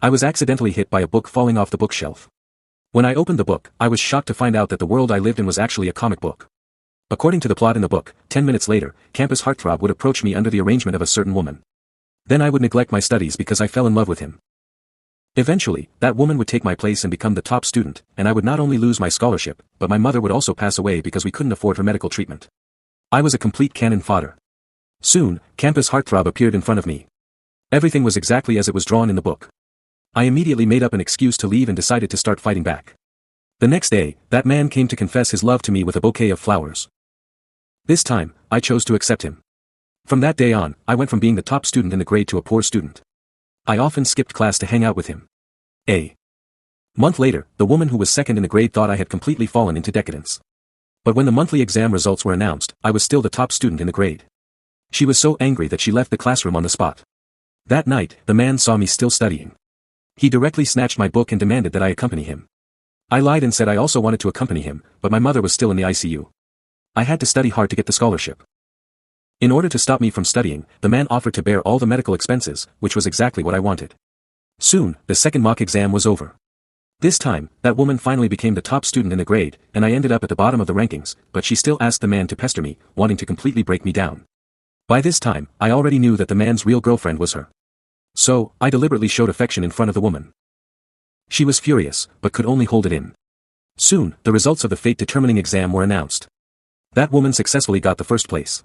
I was accidentally hit by a book falling off the bookshelf. When I opened the book, I was shocked to find out that the world I lived in was actually a comic book. According to the plot in the book, 10 minutes later, campus heartthrob would approach me under the arrangement of a certain woman. Then I would neglect my studies because I fell in love with him. Eventually, that woman would take my place and become the top student, and I would not only lose my scholarship, but my mother would also pass away because we couldn't afford her medical treatment. I was a complete cannon fodder. Soon, campus heartthrob appeared in front of me. Everything was exactly as it was drawn in the book. I immediately made up an excuse to leave and decided to start fighting back. The next day, that man came to confess his love to me with a bouquet of flowers. This time, I chose to accept him. From that day on, I went from being the top student in the grade to a poor student. I often skipped class to hang out with him. A month later, the woman who was second in the grade thought I had completely fallen into decadence. But when the monthly exam results were announced, I was still the top student in the grade. She was so angry that she left the classroom on the spot. That night, the man saw me still studying. He directly snatched my book and demanded that I accompany him. I lied and said I also wanted to accompany him, but my mother was still in the ICU. I had to study hard to get the scholarship. In order to stop me from studying, the man offered to bear all the medical expenses, which was exactly what I wanted. Soon, the second mock exam was over. This time, that woman finally became the top student in the grade, and I ended up at the bottom of the rankings, but she still asked the man to pester me, wanting to completely break me down. By this time, I already knew that the man's real girlfriend was her. So, I deliberately showed affection in front of the woman. She was furious, but could only hold it in. Soon, the results of the fate-determining exam were announced. That woman successfully got the first place.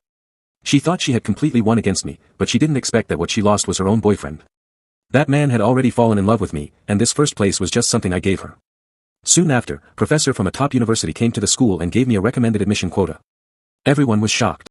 She thought she had completely won against me, but she didn't expect that what she lost was her own boyfriend. That man had already fallen in love with me, and this first place was just something I gave her. Soon after, a professor from a top university came to the school and gave me a recommended admission quota. Everyone was shocked.